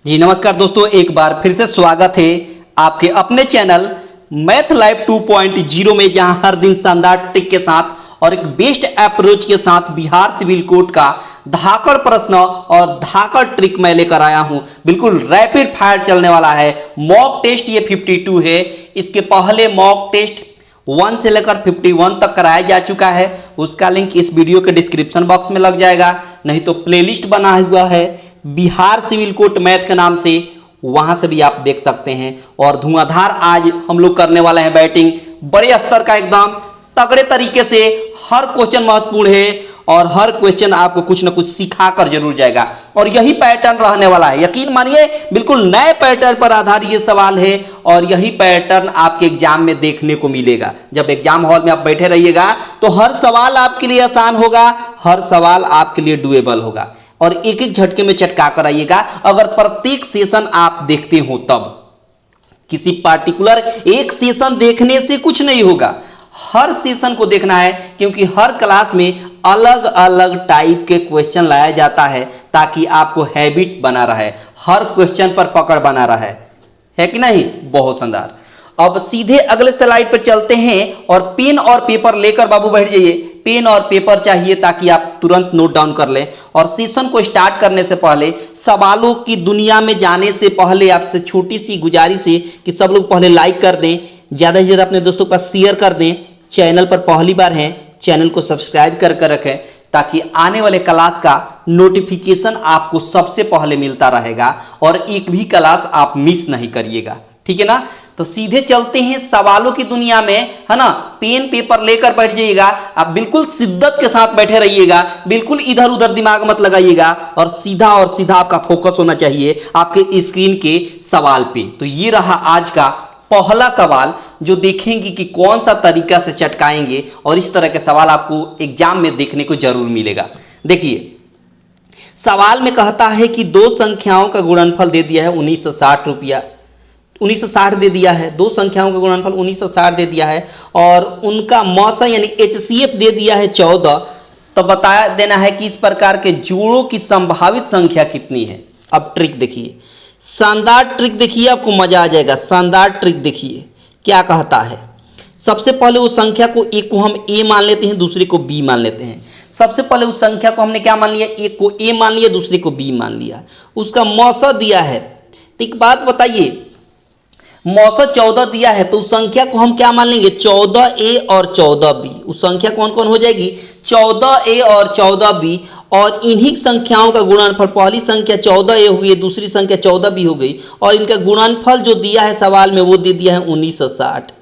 जी नमस्कार दोस्तों, एक बार फिर से स्वागत है आपके अपने चैनल मैथ लाइव 2.0 में, जहां हर दिन शानदार ट्रिक के साथ और एक बेस्ट अप्रोच के साथ बिहार सिविल कोड का धाकड़ प्रश्न और धाकड़ ट्रिक मैं लेकर आया हूं। बिल्कुल रैपिड फायर चलने वाला है। मॉक टेस्ट ये 52 है। इसके पहले मॉक टेस्ट 1 से लेकर 51 तक कराया जा चुका है। उसका लिंक इस वीडियो के डिस्क्रिप्शन बॉक्स में लग जाएगा, नहीं तो प्लेलिस्ट बना हुआ है बिहार सिविल कोड मैथ के नाम से, वहां से भी आप देख सकते हैं। और धुआंधार आज हम लोग करने वाले हैं बैटिंग, बड़े स्तर का एकदम तगड़े तरीके से। हर क्वेश्चन महत्वपूर्ण है और हर क्वेश्चन आपको कुछ ना कुछ सिखा कर जरूर जाएगा, और यही पैटर्न रहने वाला है। यकीन मानिए, बिल्कुल नए पैटर्न पर आधारित ये सवाल है और यही पैटर्न आपके एग्जाम में देखने को मिलेगा। जब एग्जाम हॉल में आप बैठे रहिएगा तो हर सवाल आपके लिए आसान होगा, हर सवाल आपके लिए डुएबल होगा, और एक एक झटके में चटका कर आइएगा। अगर प्रत्येक सेशन आप देखते हो तब, किसी पार्टिकुलर एक सेशन देखने से कुछ नहीं होगा, हर सेशन को देखना है, क्योंकि हर क्लास में अलग अलग टाइप के क्वेश्चन लाया जाता है ताकि आपको हैबिट बना रहे, हर क्वेश्चन पर पकड़ बना रहे, है कि नहीं। बहुत शानदार। अब सीधे अगले स्लाइड पर चलते हैं और पेन और पेपर लेकर बाबू बैठ जाइए। पेन और पेपर चाहिए ताकि आप तुरंत नोट डाउन कर लें। और सेशन को स्टार्ट करने से पहले, सवालों की दुनिया में जाने से पहले आपसे छोटी सी गुजारिश है कि सब लोग पहले लाइक कर दें, ज़्यादा से ज़्यादा अपने दोस्तों के पास शेयर कर दें। चैनल पर पहली बार हैं, चैनल को सब्सक्राइब कर रखें ताकि आने वाले क्लास का नोटिफिकेशन आपको सबसे पहले मिलता रहेगा और एक भी क्लास आप मिस नहीं करिएगा, ठीक है ना। तो सीधे चलते हैं सवालों की दुनिया में, है ना। पेन पेपर लेकर बैठ जाइएगा, आप बिल्कुल शिद्दत के साथ बैठे रहिएगा, बिल्कुल इधर उधर दिमाग मत लगाइएगा, और सीधा आपका फोकस होना चाहिए आपके स्क्रीन के सवाल पे। तो ये रहा आज का पहला सवाल, जो देखेंगे कि कौन सा तरीका से चटकाएंगे, और इस तरह के सवाल आपको एग्जाम में देखने को जरूर मिलेगा। देखिए, सवाल में कहता है कि दो संख्याओं का गुणनफल दे दिया है 1960 रुपया, 1960 दे दिया है, दो संख्याओं का गुणनफल 1960 दे दिया है, और उनका मौसा यानी HCF दे दिया है 14। तो बता देना है कि इस प्रकार के जोड़ों की संभावित संख्या कितनी है। अब ट्रिक देखिए, शानदार ट्रिक देखिए, आपको मजा आ जाएगा। शानदार ट्रिक देखिए क्या कहता है। सबसे पहले उस संख्या को, एक को हम A मान लेते हैं, दूसरे को B मान लेते हैं। सबसे पहले उस संख्या को हमने क्या मान लिया, एक को A मान लिया, दूसरे को B मान लिया, उसका मौसा दिया है। तो एक बात बताइए, मौसा 14 दिया है तो उस संख्या को हम क्या मान लेंगे, 14A और 14B। उस संख्या कौन कौन हो जाएगी, 14A और 14B, और इन्हीं संख्याओं का गुणनफल, पहली संख्या 14A हो गई, दूसरी संख्या 14B हो गई, और इनका गुणनफल जो दिया है सवाल में वो दे दिया है 1960।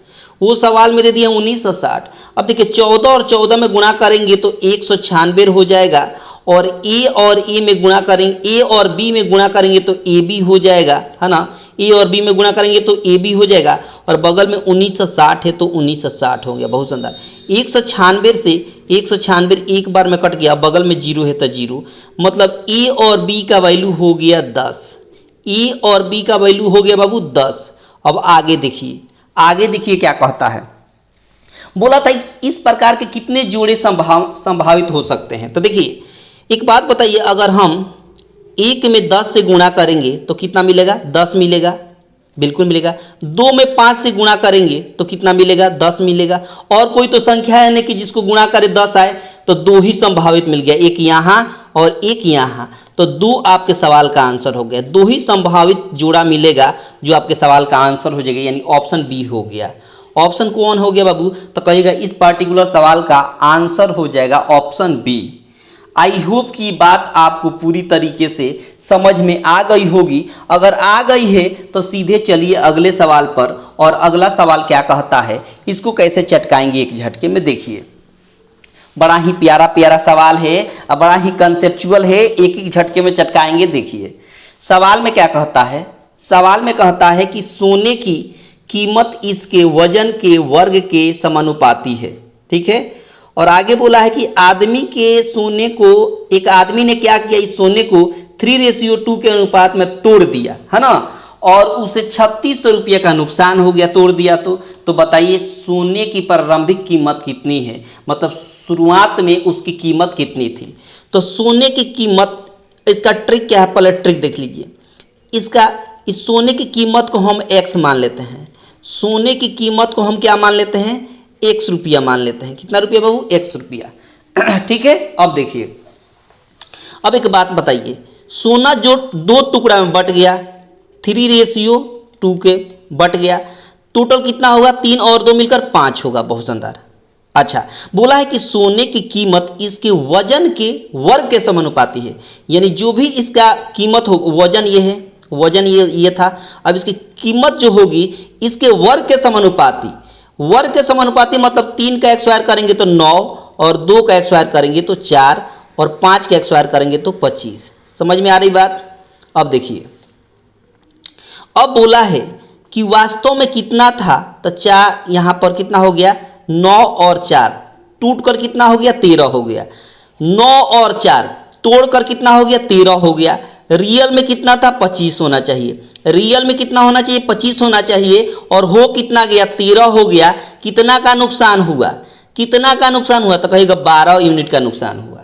वो सवाल में दे दिया है 1960। अब देखिए 14 और 14 में गुणा करेंगे तो 196 हो जाएगा, और A में गुणा करेंगे, A और B में गुणा करेंगे तो AB हो जाएगा, है ना। A और B में गुणा करेंगे तो AB हो जाएगा, और बगल में 1960 है तो 1960 हो गया। बहुत शानदार। 196 से 196 एक बार में कट गया, बगल में 0 है तो 0, मतलब A और B का वैल्यू हो गया 10। A और B का वैल्यू हो गया बाबू 10। अब आगे देखिए, आगे देखिए क्या कहता है। बोला था इस प्रकार के कितने जोड़े संभावित हो सकते हैं। तो देखिए, एक बात बताइए, अगर हम 1 में 10 से गुणा करेंगे तो कितना मिलेगा, 10 मिलेगा, बिल्कुल मिलेगा। 2 में 5 से गुणा करेंगे तो कितना मिलेगा, 10 मिलेगा। और कोई तो संख्या है नहीं कि जिसको गुणा करे 10 आए, तो 2 ही संभावित मिल गया, एक यहाँ और एक यहाँ, तो 2 आपके सवाल का आंसर हो गया। 2 ही संभावित जोड़ा मिलेगा जो आपके सवाल का आंसर हो जाएगा, यानी ऑप्शन बी हो गया। ऑप्शन कौन हो गया बाबू, तो कहिएगा इस पार्टिकुलर सवाल का आंसर हो जाएगा ऑप्शन बी। आई होप कि बात आपको पूरी तरीके से समझ में आ गई होगी। अगर आ गई है तो सीधे चलिए अगले सवाल पर, और अगला सवाल क्या कहता है, इसको कैसे चटकाएंगे एक झटके में। देखिए, बड़ा ही प्यारा प्यारा सवाल है और बड़ा ही कंसेप्चुअल है, एक एक झटके में चटकाएंगे। देखिए सवाल में क्या कहता है। सवाल में कहता है कि सोने की कीमत इसके वजन के वर्ग के समानुपाती है, ठीक है। और आगे बोला है कि आदमी के सोने को, एक आदमी ने क्या किया, इस सोने को 3:2 के अनुपात में तोड़ दिया, है ना, और उसे 3600 रुपये का नुकसान हो गया, तोड़ दिया। तो बताइए सोने की प्रारंभिक कीमत कितनी है, मतलब शुरुआत में उसकी कीमत कितनी थी। तो सोने की कीमत, इसका ट्रिक क्या है, पहले ट्रिक देख लीजिए। इसका इस सोने की कीमत को हम x मान लेते हैं। सोने की कीमत को हम क्या मान लेते हैं, x रुपया मान लेते हैं। कितना रुपया बाबू, x रुपया। ठीक है, अब देखिए, अब एक बात बताइए, सोना जो दो टुकड़ा में बट गया, 3:2 के बट गया, टोटल कितना होगा, 3 और 2 मिलकर 5 होगा। बहुत शानदार। अच्छा, बोला है कि सोने की कीमत इसके वजन के वर्ग के समानुपाती है, यानी जो भी इसका कीमत हो, वजन ये है, वजन ये था, अब इसकी कीमत जो होगी इसके वर्ग के समानुपाती। वर्ग के समानुपाती मतलब 3 का स्क्वायर करेंगे तो 9, और 2 का स्क्वायर करेंगे तो 4, और 5 का स्क्वायर करेंगे तो 25। समझ में आ रही बात। अब देखिए, अब बोला है कि वास्तव में कितना था, तो 4 यहाँ पर कितना हो गया, 9 और 4 टूट कर कितना हो गया, 13 हो गया। 9 और 4 तोड़कर कितना हो गया, 13 हो गया। रियल में कितना था, 25 होना चाहिए। रियल में कितना होना चाहिए, 25 होना चाहिए, और हो कितना गया, 13 हो गया। कितना का नुकसान हुआ, कितना का नुकसान हुआ, तो कहेगा 12 यूनिट का नुकसान हुआ।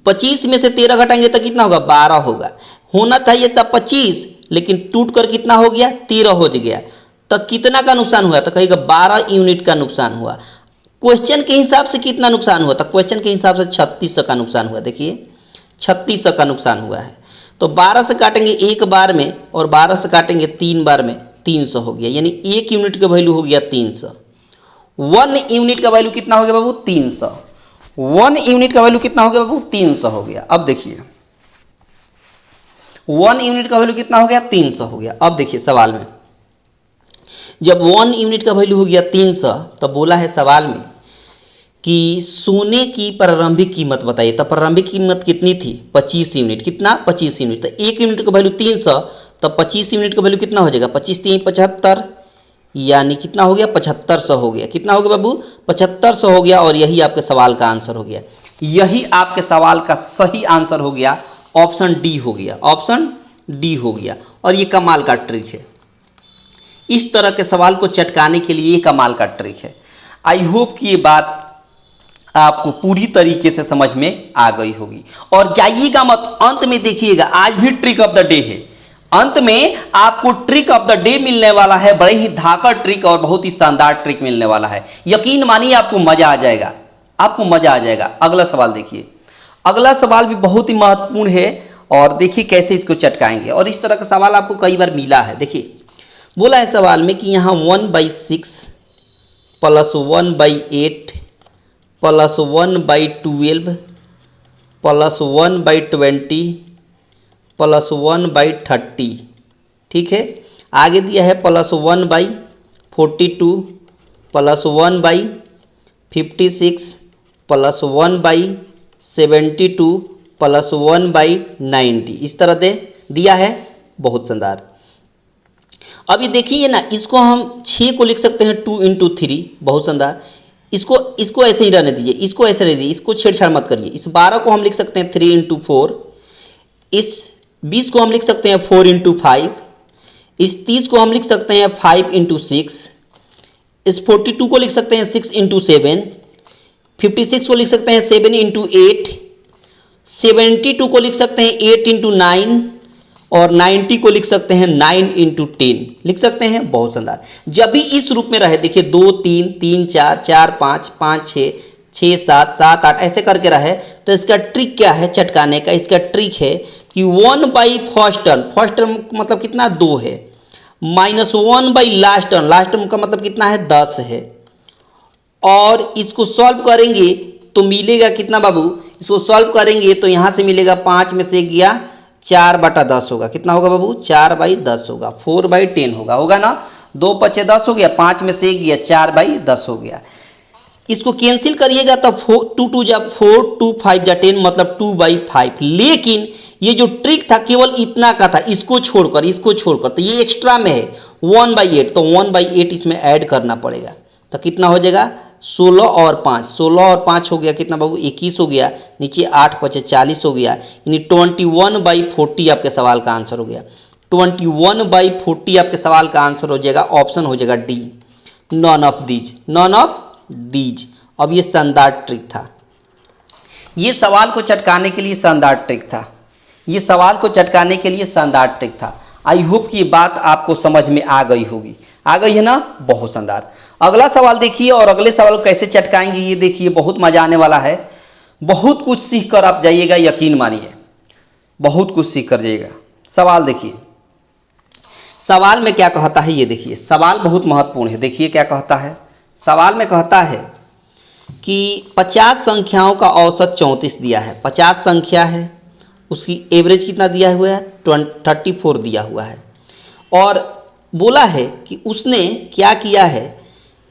25 में से 13 घटाएंगे तो कितना होगा, 12 होगा। होना था ये था 25, लेकिन टूट कर कितना हो गया, 13 हो गया। तो कितना का नुकसान हुआ, तो कहेगा 12 यूनिट का नुकसान हुआ। क्वेश्चन के हिसाब से कितना नुकसान हुआ, तो क्वेश्चन के हिसाब से 3600 का नुकसान हुआ। देखिए 3600 का नुकसान हुआ है। तो 12 से काटेंगे एक बार में, और 12 से काटेंगे 3 बार में, 300 हो गया। यानी 1 यूनिट का वैल्यू हो गया 300। 1 यूनिट का वैल्यू कितना हो गया बाबू, 300। 1 यूनिट का वैल्यू कितना हो गया बाबू, 300 हो गया। अब देखिए 1 यूनिट का वैल्यू कितना हो गया, 300 हो गया। अब देखिए सवाल में, जब 1 यूनिट का वैल्यू हो गया 300, तो बोला है सवाल में कि सोने की प्रारंभिक कीमत बताइए। तो प्रारंभिक कीमत कितनी थी, 25 यूनिट। कितना, 25 यूनिट। तो 1 यूनिट का वैल्यू 300, तो 25 यूनिट का वैल्यू कितना हो जाएगा, 25 3 75, यानी कितना हो गया, 7500 हो गया। कितना हो गया बाबू, 7500 हो गया। और यही आपके सवाल का आंसर हो गया। यही आपके सवाल का सही आंसर हो गया, ऑप्शन डी हो गया, ऑप्शन डी हो गया। और ये कमाल का ट्रिक है, इस तरह के सवाल को चटकाने के लिए ये कमाल का ट्रिक है। आई होप कि ये बात आपको पूरी तरीके से समझ में आ गई होगी। और जाइएगा मत, अंत में देखिएगा, आज भी ट्रिक ऑफ द डे है। अंत में आपको ट्रिक ऑफ द डे मिलने वाला है, बड़े ही धाकड़ ट्रिक और बहुत ही शानदार ट्रिक मिलने वाला है। यकीन मानिए आपको मजा आ जाएगा, आपको मजा आ जाएगा। अगला सवाल देखिए, अगला सवाल भी बहुत ही महत्वपूर्ण है, और देखिए कैसे इसको चटकाएंगे। और इस तरह का सवाल आपको कई बार मिला है। देखिए बोला है सवाल में कि यहाँ 1/6 + 1/8 + 1/12 + 1/20 + 1/30, ठीक है। आगे दिया है +1/42 + 1/56 + 1/72 + 1/90, इस तरह दे दिया है। बहुत शानदार। अब ये देखिए ना, इसको हम 6 को लिख सकते हैं 2 × 3, बहुत शानदार। इसको ऐसे ही रहने दीजिए, इसको ऐसे रहने दीजिए, इसको छेड़छाड़ मत करिए। इस 12 को हम लिख सकते हैं 3 × 4, इस 20 को हम लिख सकते हैं 4 × 5, इस 30 को हम लिख सकते हैं 5 × 6, इस 42 को लिख सकते हैं 6 × 7, 56 को लिख सकते हैं 7 × 8, 72 को लिख सकते हैं 8 × 9, और 90 को लिख सकते हैं 9 × 10, लिख सकते हैं। बहुत शानदार। जब भी इस रूप में रहे, देखिए 2 3 3 4 4 5 5 6 6 7 7 8 ऐसे करके रहे, तो इसका ट्रिक क्या है चटकाने का, इसका ट्रिक है कि 1/फर्स्ट टर्म, फर्स्ट टर्म मतलब कितना 2 है, -1/लास्ट टर्म, लास्ट टर्म का मतलब कितना है 10 है। और इसको सॉल्व करेंगे तो मिलेगा कितना बाबू, इसको सॉल्व करेंगे तो यहाँ से मिलेगा 5 में से गया 4/10 होगा। कितना होगा बाबू, 4/10 होगा, 4/10 होगा ना। 2 × 5 = 10 हो गया, 5 में से गया 4/10 हो गया। इसको कैंसिल करिएगा तो 2 2 = 4, 2 5 = 10, मतलब 2/5। लेकिन ये जो ट्रिक था केवल इतना का था, इसको छोड़कर तो ये एक्स्ट्रा में है 1/8, तो 1/8 इसमें ऐड करना पड़ेगा। तो कितना हो जाएगा, 16 और 5, 16 और 5 हो गया कितना बाबू, 21 हो गया। नीचे 8 × 5 = 40 हो गया, यानी 21/40 आपके सवाल का आंसर हो गया। 21/40 आपके सवाल का आंसर हो जाएगा, ऑप्शन हो जाएगा D, none of these, none of these. अब ये शानदार ट्रिक था, ये सवाल को चटकाने के लिए शानदार ट्रिक था, ये सवाल को चटकाने के लिए शानदार ट्रिक था। आई होप कि ये बात आपको समझ में आ गई होगी। आ गई है ना? बहुत शानदार। अगला सवाल देखिए, और अगले सवाल को कैसे चटकाएंगे ये देखिए, बहुत मजा आने वाला है। बहुत कुछ सीख कर आप जाइएगा, यकीन मानिए, बहुत कुछ सीख कर जाइएगा। सवाल देखिए, सवाल में क्या कहता है ये देखिए, सवाल बहुत महत्वपूर्ण है। देखिए क्या कहता है, सवाल में कहता है कि 50 संख्याओं का औसत 34 दिया है। 50 संख्या है, उसकी एवरेज कितना दिया हुआ है? 34 दिया हुआ है। और बोला है कि उसने क्या किया है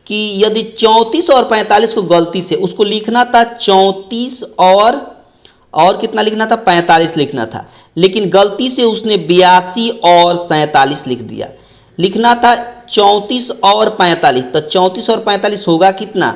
कि यदि 34 और 45 को गलती से उसको लिखना था 34 और कितना लिखना था? 45 लिखना था, लेकिन गलती से उसने 82 और 47 लिख दिया। लिखना था 34 और 45, तो 34 और 45 होगा कितना?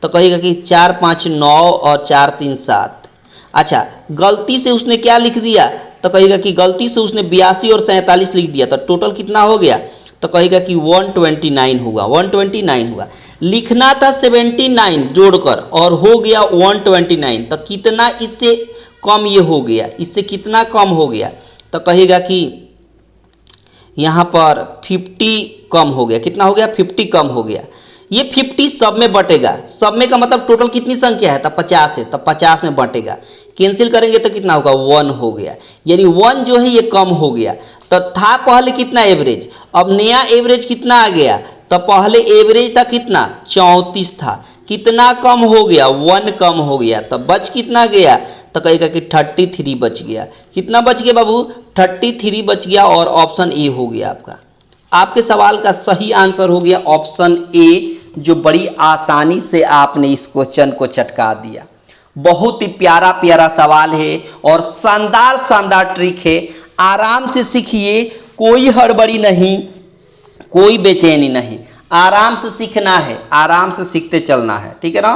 तो कहेगा कि 4 5 9 और 4 3 7। अच्छा, गलती से उसने क्या लिख दिया? तो कहेगा कि गलती से उसने 82 और 47 लिख दिया, तो टोटल कितना हो गया? तो कहेगा कि 129 होगा। 129 हुआ। लिखना था 79 जोड़कर और हो गया 129, तो कितना इससे कम ये हो गया? इससे कितना कम हो गया? तो कहेगा कि यहाँ पर 50 कम हो गया। कितना हो गया? 50 कम हो गया। ये 50 सब में बटेगा। सब में का मतलब टोटल कितनी संख्या है? तो 50 है, तो 50 में बटेगा। कैंसिल करेंगे तो कितना होगा? 1 हो गया। यानी 1 जो है ये कम हो गया। तो था पहले कितना एवरेज, अब नया एवरेज कितना आ गया? तो पहले एवरेज था कितना? 34 था। कितना कम हो गया? 1 कम हो गया। तो बच कितना गया? तो कहेगा कि 33 बच गया। कितना बच गया बाबू? 33 बच गया, और ऑप्शन ए हो गया आपका। आपके सवाल का सही आंसर हो गया ऑप्शन ए, जो बड़ी आसानी से आपने इस क्वेश्चन को चटका दिया। बहुत ही प्यारा प्यारा सवाल है और शानदार शानदार ट्रिक है। आराम से सीखिए, कोई हड़बड़ी नहीं, कोई बेचैनी नहीं, आराम से सीखना है, आराम से सीखते चलना है, ठीक है ना?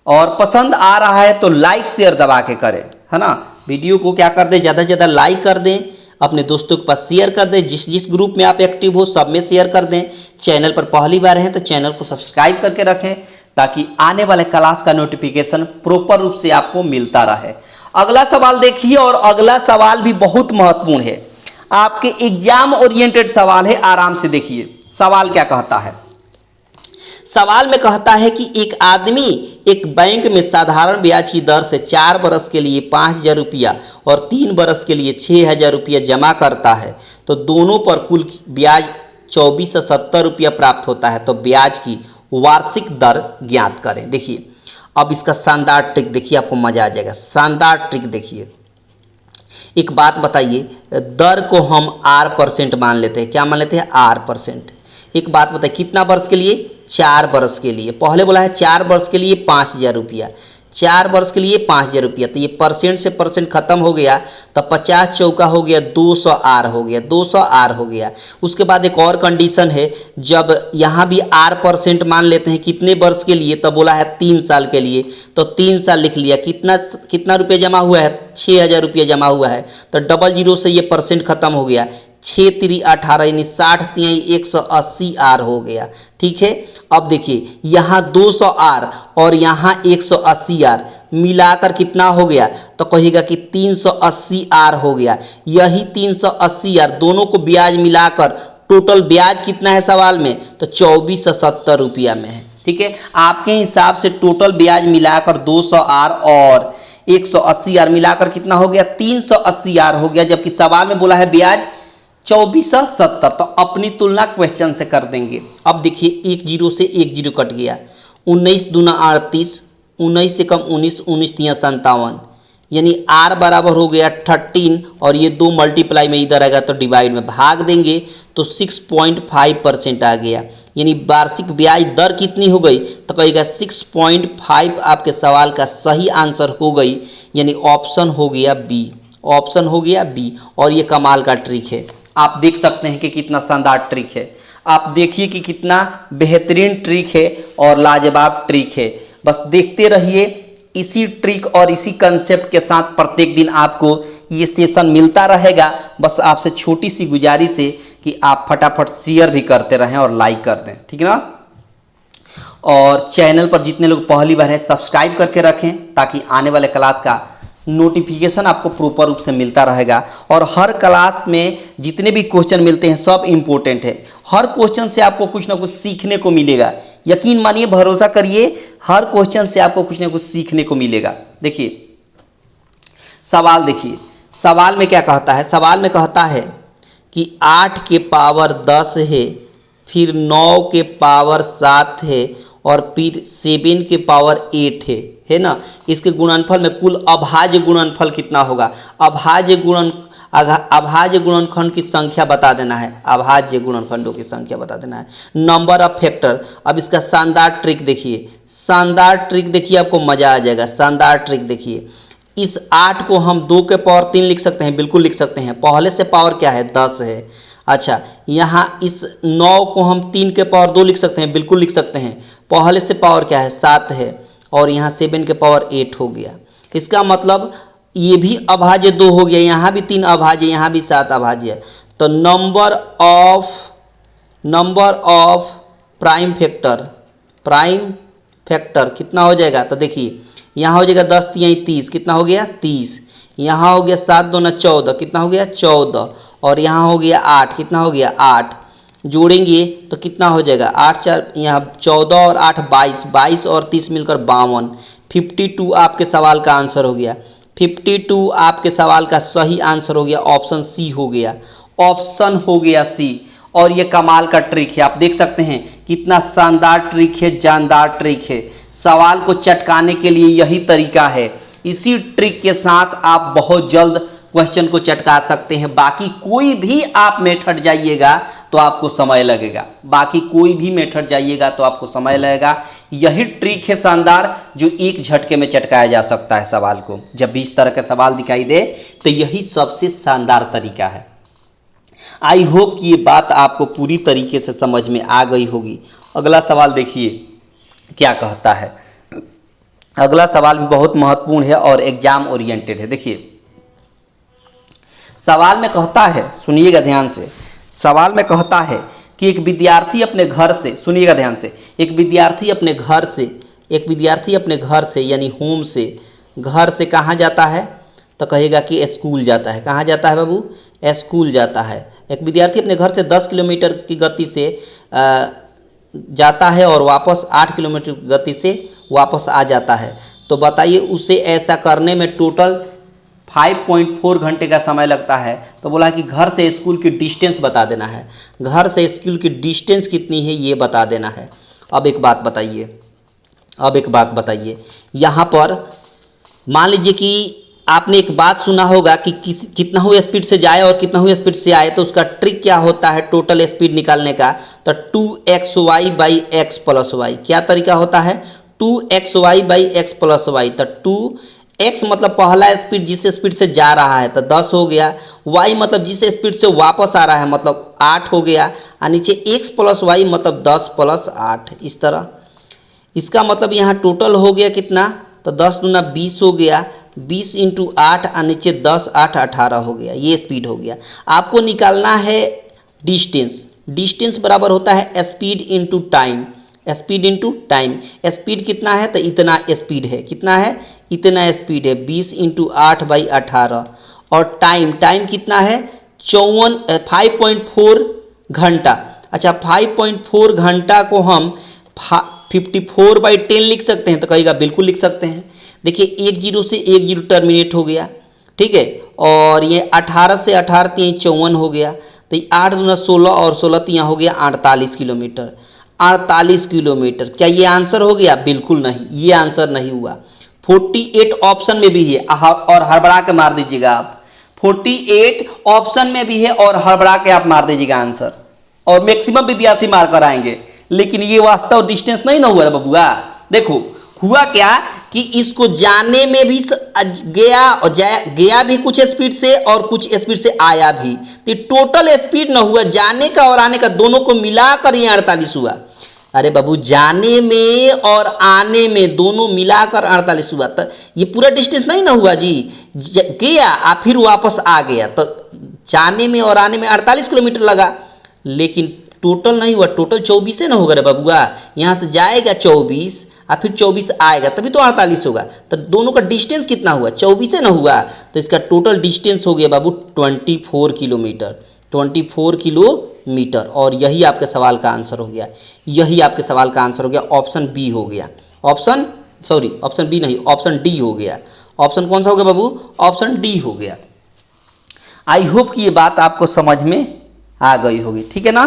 और पसंद आ रहा है तो लाइक शेयर दबा के करें, है ना? वीडियो को क्या कर दें, ज़्यादा से ज़्यादा लाइक कर दें, अपने दोस्तों के पास शेयर कर दें, जिस जिस ग्रुप में आप एक्टिव हो सब में शेयर कर दें। चैनल पर पहली बार हैं तो चैनल को सब्सक्राइब करके रखें, ताकि आने वाले क्लास का नोटिफिकेशन प्रॉपर रूप से आपको मिलता रहे। अगला सवाल देखिए, और अगला सवाल भी बहुत महत्वपूर्ण है, आपके एग्जाम ओरिएंटेड सवाल है। आराम से देखिए सवाल क्या कहता है। सवाल में कहता है कि एक आदमी एक बैंक में साधारण ब्याज की दर से 4 बरस के लिए 5,000 रुपया और 3 बरस के लिए 6,000 रुपया जमा करता है, तो दोनों पर कुल ब्याज 2470 रुपया प्राप्त होता है। तो ब्याज की वार्षिक दर ज्ञात करें। देखिए अब इसका शानदार ट्रिक देखिए, आपको मजा आ जाएगा। शानदार ट्रिक देखिए, एक बात बताइए, दर को हम R% मान लेते हैं। क्या मान लेते हैं? R%। एक बात बताइए, कितना वर्ष के लिए? 4 वर्ष के लिए। पहले बोला है 4 वर्ष के लिए 5,000 रुपया, 4 वर्ष के लिए 5,000 रुपया, तो ये परसेंट से परसेंट खत्म हो गया, तो 50 चौका हो गया 200 R हो गया, 200 R हो गया। उसके बाद एक और कंडीशन है, जब यहाँ भी R% मान लेते हैं कितने वर्ष के लिए, तो बोला है 3 साल के लिए, तो 3 साल लिख लिया। कितना रुपये जमा हुआ है? 6,000 रुपये जमा हुआ है, तो 00 से ये परसेंट खत्म हो गया। 6 3 18 यानी 60 3 180 R हो गया, ठीक है। अब देखिए यहाँ 200 R और यहाँ 180 R मिलाकर कितना हो गया? तो कहेगा कि 380 R हो गया। यही 380 R दोनों को ब्याज मिलाकर टोटल ब्याज कितना है सवाल में? तो 2470 रुपया में है, ठीक है। आपके हिसाब से टोटल ब्याज मिलाकर 200 R और 180 R मिलाकर कितना हो गया? 380 R हो गया, जबकि सवाल में बोला है ब्याज 2470। तो अपनी तुलना क्वेश्चन से कर देंगे। अब देखिए 1 0 से 1 0 कट गया, 19 दूना 38, 19 से कम 19, 19 तिया 57, यानी R बराबर हो गया 13, और ये 2 मल्टीप्लाई में इधर आएगा तो डिवाइड में भाग देंगे तो 6.5% आ गया। यानी वार्षिक ब्याज दर कितनी हो गई? तो कहेगा 6.5 आपके सवाल का सही आंसर हो गई, यानी ऑप्शन हो गया बी। ऑप्शन हो गया बी। और ये कमाल का ट्रिक है, आप देख सकते हैं कि कितना शानदार ट्रिक है। आप देखिए कि कितना बेहतरीन ट्रिक है और लाजवाब ट्रिक है। बस देखते रहिए, इसी ट्रिक और इसी कंसेप्ट के साथ प्रत्येक दिन आपको ये सेशन मिलता रहेगा। बस आपसे छोटी सी गुजारिश है कि आप फटाफट शेयर भी करते रहें और लाइक कर दें, ठीक है ना। और चैनल पर जितने लोग पहली बार हैं सब्सक्राइब करके रखें, ताकि आने वाले क्लास का नोटिफिकेशन आपको प्रॉपर रूप से मिलता रहेगा। और हर क्लास में जितने भी क्वेश्चन मिलते हैं सब इम्पोर्टेंट है। हर क्वेश्चन से आपको कुछ ना कुछ सीखने को मिलेगा। यकीन मानिए, भरोसा करिए, हर क्वेश्चन से आपको कुछ ना कुछ सीखने को मिलेगा। देखिए सवाल, देखिए सवाल में क्या कहता है। सवाल में कहता है कि 8 के पावर 10 है, फिर 9 के पावर 7 है और फिर 7 के पावर 8 है ना। इसके गुणनफल में कुल अभाज्य गुणनफल कितना होगा। अभाज्य गुणनखंड की संख्या बता देना है। अभाज्य गुणनखंडों की संख्या बता देना है। Number of factor. अब इसका शानदार ट्रिक देखिए, शानदार ट्रिक देखिए, आपको मजा आ जाएगा। शानदार ट्रिक देखिए, इस 8 को हम 2 के पावर 3 लिख सकते हैं, बिल्कुल लिख सकते हैं। पहले से पावर क्या है, 10 है। अच्छा, यहाँ इस 9 को हम 3 के पावर 2 लिख सकते हैं, बिल्कुल लिख सकते हैं। पहले से पावर क्या है, 7 है। और यहाँ 7 के पावर 8 हो गया। इसका मतलब ये भी अभाज्य 2 हो गया, यहाँ भी 3 अभाज्य, यहाँ भी 7 अभाज्य। तो नंबर ऑफ प्राइम फैक्टर कितना हो जाएगा। तो देखिए यहाँ हो जाएगा 10 3 30, कितना हो गया 30। यहाँ हो गया 7 2 14, कितना हो गया 14। और यहाँ हो गया 8, कितना हो गया 8। जोड़ेंगे तो कितना हो जाएगा 8 4, यहाँ 14 और 8 22, 22 और 30 मिलकर 52। 52 आपके सवाल का आंसर हो गया। 52 आपके सवाल का सही आंसर हो गया। ऑप्शन सी हो गया, ऑप्शन हो गया सी। और ये कमाल का ट्रिक है, आप देख सकते हैं कितना शानदार ट्रिक है, जानदार ट्रिक है। सवाल को चटकाने के लिए यही तरीका है। इसी ट्रिक के साथ आप बहुत जल्द क्वेश्चन को चटका सकते हैं। बाकी कोई भी आप मेथड जाइएगा तो आपको समय लगेगा, बाकी कोई भी मेथड जाइएगा तो आपको समय लगेगा। यही ट्रिक है शानदार, जो एक झटके में चटकाया जा सकता है सवाल को। जब भी इस तरह का सवाल दिखाई दे तो यही सबसे शानदार तरीका है। आई होप कि ये बात आपको पूरी तरीके से समझ में आ गई होगी। अगला सवाल देखिए क्या कहता है। अगला सवाल भी बहुत महत्वपूर्ण है और एग्जाम ओरिएंटेड है। देखिए सवाल में कहता है, सुनिएगा ध्यान से। सवाल में कहता है कि एक विद्यार्थी अपने घर से, सुनिएगा ध्यान से, एक विद्यार्थी अपने घर से यानी होम से, घर से कहाँ जाता है, तो कहेगा कि स्कूल जाता है। कहाँ जाता है बाबू, स्कूल जाता है। एक विद्यार्थी अपने घर से 10 किलोमीटर की गति से जाता है और वापस 8 किलोमीटर गति से वापस आ जाता है। तो बताइए उसे ऐसा करने में टोटल 5.4 घंटे का समय लगता है। तो बोला कि घर से स्कूल की डिस्टेंस बता देना है। घर से स्कूल की डिस्टेंस कितनी है ये बता देना है। अब एक बात बताइए, यहाँ पर मान लीजिए कि आपने एक बात सुना होगा कि कितना हुआ स्पीड से जाए और कितना हुआ स्पीड से आए। तो उसका ट्रिक क्या होता है टोटल स्पीड निकालने का, तो 2xy by x plus Y. क्या तरीका होता है, 2xy by x plus Y. तो 2x मतलब पहला स्पीड जिस स्पीड से जा रहा है तो 10 हो गया। y मतलब जिस स्पीड से वापस आ रहा है मतलब 8 हो गया। और नीचे x प्लस वाई मतलब 10 प्लस 8, इस तरह। इसका मतलब यहाँ टोटल हो गया कितना, तो 10 दूना 20 हो गया। 20 इंटू 8 और नीचे 10 8 18 हो गया। ये स्पीड हो गया। आपको निकालना है डिस्टेंस। डिस्टेंस बराबर होता है speed into time. Speed into time. Speed कितना है, तो इतना स्पीड है। कितना है, इतना स्पीड है। 20 इंटू 8 बाई 18। और टाइम कितना है, 5.4 घंटा। अच्छा, 5.4 घंटा को हम 54 बाई 10 लिख सकते हैं, तो कहेगा बिल्कुल लिख सकते हैं। देखिए 1 0 से 1 0 टर्मिनेट हो गया, ठीक है। और ये 18 से 18 54 हो गया। तो 8 दूना 16 और 16 हो गया 48 किलोमीटर। 48 किलोमीटर। क्या ये आंसर हो गया, बिल्कुल नहीं, ये आंसर नहीं हुआ। 48 ऑप्शन में भी है और हड़बड़ा के मार दीजिएगा आप। 48 ऑप्शन में भी है और हड़बड़ा के आप मार दीजिएगा आंसर, और मैक्सिमम विद्यार्थी मार कर आएंगे। लेकिन ये वास्तव डिस्टेंस नहीं ना हुआ रे बबुआ। देखो हुआ क्या कि इसको जाने में भी गया भी कुछ स्पीड से और कुछ स्पीड से आया भी। तो टोटल स्पीड न हुआ, जाने का और आने का दोनों को मिलाकर ये 48 हुआ। अरे बाबू, जाने में और आने में दोनों मिलाकर 48 हुआ। तो ये पूरा डिस्टेंस नहीं ना हुआ जी। गया और फिर वापस आ गया, तो जाने में और आने में 48 किलोमीटर लगा। लेकिन टोटल नहीं हुआ, टोटल 24 ना होगा रे बबुआ। यहाँ से जाएगा 24 और फिर 24 आएगा तभी तो 48 होगा। तो दोनों का डिस्टेंस कितना हुआ, 24 है ना हुआ, तो इसका टोटल डिस्टेंस हो गया बाबू 24 किलोमीटर, 24 किलोमीटर। और यही आपके सवाल का आंसर हो गया, यही आपके सवाल का आंसर हो गया, ऑप्शन बी हो गया। ऑप्शन बी नहीं, ऑप्शन डी हो गया। ऑप्शन कौन सा हो गया बाबू, ऑप्शन डी हो गया। आई होप कि ये बात आपको समझ में आ गई होगी, ठीक है ना।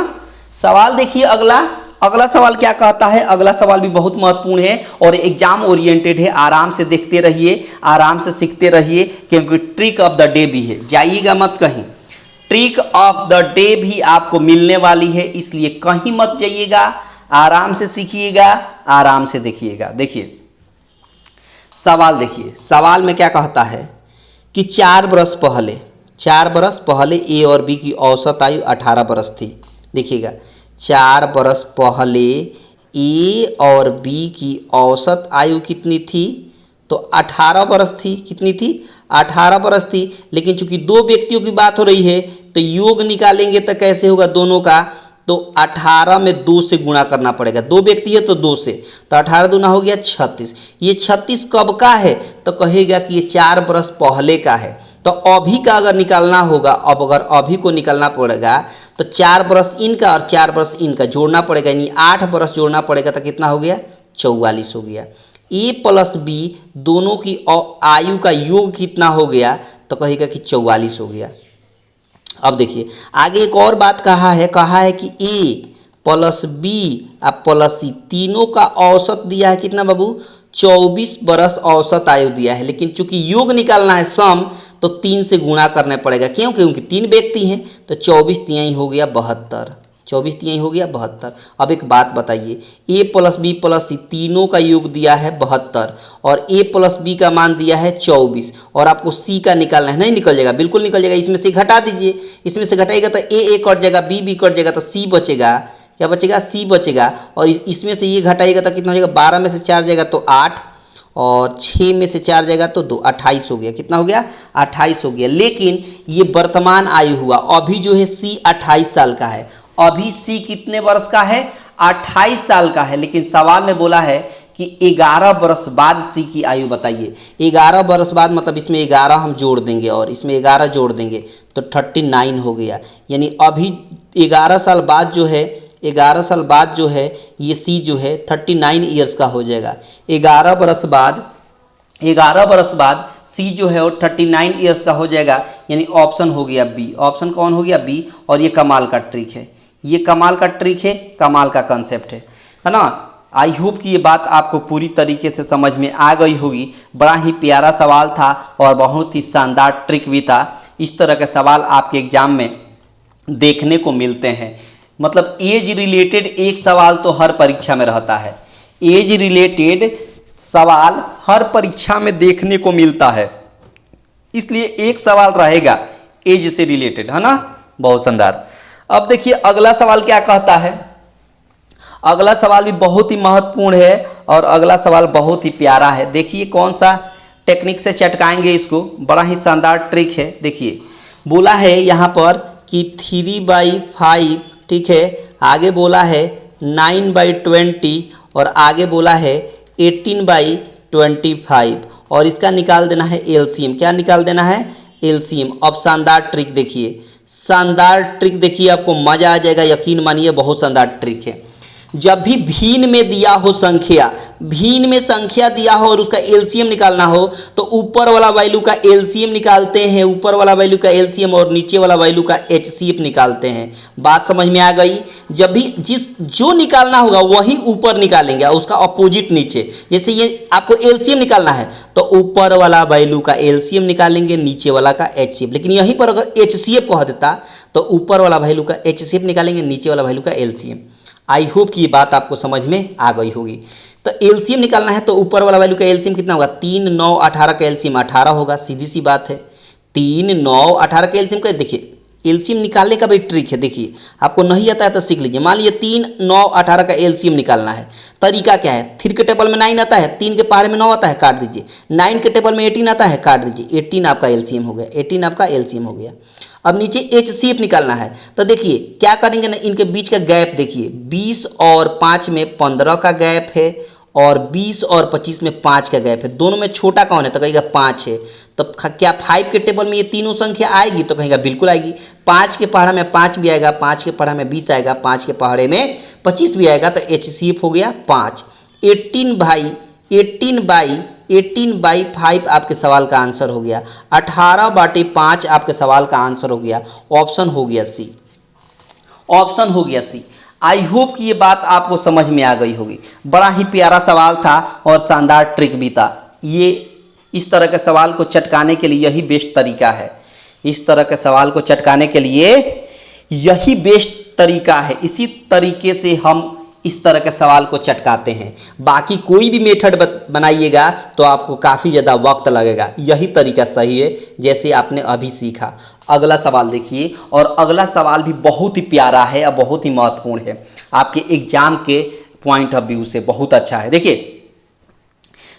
सवाल देखिए अगला सवाल क्या कहता है। अगला सवाल भी बहुत महत्वपूर्ण है और एग्जाम ओरिएंटेड है। आराम से देखते रहिए, आराम से सीखते रहिए, क्योंकि ट्रिक ऑफ द डे भी है, जाइएगा मत कहीं। ट्रिक ऑफ द डे भी आपको मिलने वाली है, इसलिए कहीं मत जाइएगा, आराम से सीखिएगा, आराम से देखिएगा। देखिए सवाल, देखिए सवाल में क्या कहता है कि 4 बरस पहले ए और बी की औसत आयु 18 बरस थी। देखिएगा 4 बरस पहले ए और बी की औसत आयु कितनी थी, तो 18 बरस थी। कितनी थी, 18 बरस थी। लेकिन चूंकि 2 व्यक्तियों की बात हो रही है तो योग निकालेंगे तो कैसे होगा दोनों का, तो 18 में 2 से गुणा करना पड़ेगा। 2 व्यक्ति है तो 2 से, तो 18 दूना हो गया 36। ये 36 कब का है, तो कहेगा कि ये 4 बरस पहले का है। तो अभी का अगर निकालना होगा, अब अगर अभी को निकालना पड़ेगा तो 4 बरस इनका और 4 बरस इनका जोड़ना पड़ेगा, यानी 8 बरस जोड़ना पड़ेगा। तो कितना हो गया, 44 हो गया। ए प्लस बी दोनों की आयु का योग कितना हो गया, तो कहेगा कि 44 हो गया। अब देखिए आगे एक और बात कहा है कि ए प्लस बी और प्लस सी तीनों का औसत दिया है कितना बाबू, 24 बरस औसत आयु दिया है। लेकिन चूंकि योग निकालना है सम, तो 3 से गुणा करना पड़ेगा। क्यों, क्योंकि 3 व्यक्ति हैं, तो 24 तिहाई हो गया 72, 24 तिहाई हो गया 72। अब एक बात बताइए, ए प्लस बी प्लस सी तीनों का योग दिया है 72 और ए प्लस बी का मान दिया है 24 और आपको सी का निकालना है। नहीं निकल जाएगा, बिल्कुल निकल जाएगा। इसमें से घटा दीजिए, इसमें से घटाएगा तो ए कट जाएगा, बी कट जाएगा, तो सी बचेगा। क्या बचेगा, सी बचेगा। और इसमें से ये घटाएगा तो कितना हो जाएगा, 12 में से 4 जाएगा तो 8 और 6 में से 4 जाएगा तो 2, 28 हो गया। कितना हो गया, 28 हो गया। लेकिन ये वर्तमान आयु हुआ, अभी जो है सी 28 साल का है। अभी सी कितने वर्ष का है, 28 साल का है। लेकिन सवाल में बोला है कि 11 वर्ष बाद सी की आयु बताइए। 11 वर्ष बाद मतलब इसमें 11 हम जोड़ देंगे और इसमें 11 जोड़ देंगे तो 39 हो गया। यानी अभी 11 साल बाद जो है, 11 साल बाद जो है ये सी जो है 39 ईयर्स का हो जाएगा। 11 बरस बाद सी जो है वो 39 ईयर्स का हो जाएगा। यानी ऑप्शन हो गया बी। ऑप्शन कौन हो गया, बी। और ये कमाल का ट्रिक है, ये कमाल का ट्रिक है, कमाल का कंसेप्ट है ना। आई होप कि ये बात आपको पूरी तरीके से समझ में आ गई होगी। बड़ा ही प्यारा सवाल था और बहुत ही शानदार ट्रिक भी था। इस तरह के सवाल आपके एग्जाम में देखने को मिलते हैं। मतलब एज रिलेटेड एक सवाल तो हर परीक्षा में रहता है, एज रिलेटेड सवाल हर परीक्षा में देखने को मिलता है, इसलिए एक सवाल रहेगा एज से रिलेटेड, है ना। बहुत शानदार। अब देखिए अगला सवाल क्या कहता है। अगला सवाल भी बहुत ही महत्वपूर्ण है और अगला सवाल बहुत ही प्यारा है। देखिए कौन सा टेक्निक से चटकाएंगे इसको, बड़ा ही शानदार ट्रिक है। देखिए बोला है यहाँ पर कि 3/5, ठीक है। आगे बोला है 9/20 और आगे बोला है 18/25 और इसका निकाल देना है एलसीएम। क्या निकाल देना है, एलसीएम। अब शानदार ट्रिक देखिए, शानदार ट्रिक देखिए, आपको मजा आ जाएगा, यकीन मानिए बहुत शानदार ट्रिक है। जब भी भिन्न में दिया हो संख्या, भिन्न में संख्या दिया हो और उसका एलसीएम निकालना हो तो ऊपर वाला वैल्यू का एलसीएम निकालते हैं, ऊपर वाला वैल्यू का एलसीएम और नीचे वाला वैल्यू का एचसीएफ निकालते हैं। बात समझ में आ गई। जब भी जो निकालना होगा वही ऊपर निकालेंगे और उसका अपोजिट नीचे। जैसे ये आपको एलसीएम निकालना है तो ऊपर वाला वैल्यू का एलसीएम निकालेंगे, नीचे वाला का एचसीएफ। लेकिन यहीं पर अगर एचसीएफ कह देता तो ऊपर वाला वैल्यू का एचसीएफ निकालेंगे, नीचे वाला वैल्यू का एलसीएम। आई होप कि ये बात आपको समझ में आ गई होगी। तो एलसीएम निकालना है तो ऊपर वाला वैल्यू का एलसीएम कितना होगा, 3, 9, 18 का एलसीएम 18 होगा। सीधी सी बात है, 3, 9, 18 का एलसीएम का। देखिए एलसीएम निकालने का भी ट्रिक है, देखिए आपको नहीं आता है तो सीख लीजिए। मान लीजिए 3, 9, 18 का एलसीएम निकालना है। तरीका क्या है, 3 के टेबल में 9 आता है, 3 के पहाड़े में 9 आता है, काट दीजिए। 9 के टेबल में 18 आता है, काट दीजिए। 18 आपका एलसीएम हो गया, 18 आपका एलसीएम हो गया। अब नीचे एचसीएफ निकालना है तो देखिए क्या करेंगे ना, इनके बीच का गैप देखिए, 20 और 5 में 15 का गैप है और 20 और 25 में 5 का गैप है, दोनों में छोटा कौन है तो कहेगा 5 है। तो क्या 5 के टेबल में ये तीनों संख्या आएगी तो कहेगा बिल्कुल आएगी। 5 के पहाड़ा में 5 भी आएगा, 5 के पहाड़ा में 20 आएगा, 5 के पहाड़े में 25 भी आएगा, तो HCF हो गया 5। 18/5 आपके सवाल का आंसर हो गया। 18/5 आपके सवाल का आंसर हो गया। ऑप्शन हो गया सी, ऑप्शन हो गया सी। आई होप कि ये बात आपको समझ में आ गई होगी। बड़ा ही प्यारा सवाल था और शानदार ट्रिक भी था। ये इस तरह के सवाल को चटकाने के लिए यही बेस्ट तरीका है। इस तरह के सवाल को चटकाने के लिए यही बेस्ट तरीका है। इसी तरीके से हम इस तरह के सवाल को चटकाते हैं। बाकी कोई भी मेथड बनाइएगा तो आपको काफ़ी ज़्यादा वक्त लगेगा। यही तरीका सही है जैसे आपने अभी सीखा। अगला सवाल देखिए, और अगला सवाल भी बहुत ही प्यारा है और बहुत ही महत्वपूर्ण है, आपके एग्जाम के पॉइंट ऑफ व्यू से बहुत अच्छा है। देखिए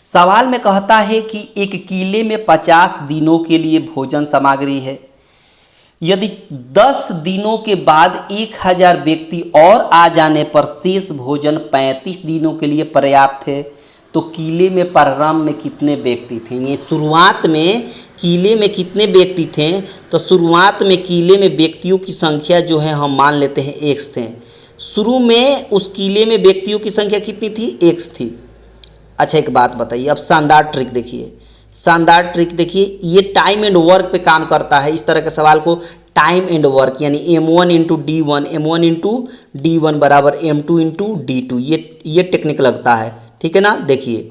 सवाल में कहता है कि एक किले में 50 दिनों के लिए भोजन सामग्री है। यदि 10 दिनों के बाद 1000 व्यक्ति और आ जाने पर शेष भोजन 35 दिनों के लिए पर्याप्त है, तो किले में प्रारंभ में कितने व्यक्ति थे? ये शुरुआत में किले में कितने व्यक्ति थे? तो शुरुआत में किले में व्यक्तियों की संख्या जो है हम मान लेते हैं x थे। शुरू में उस किले में व्यक्तियों की संख्या कितनी थी? x थी। अच्छा एक बात बताइए, अब शानदार ट्रिक देखिए, शानदार ट्रिक देखिए, ये टाइम एंड वर्क पे काम करता है। इस तरह के सवाल को टाइम एंड वर्क यानी M1 into D1, M1 into D1 बराबर M2 इंटू D2, ये टेक्निक लगता है, ठीक है ना। देखिए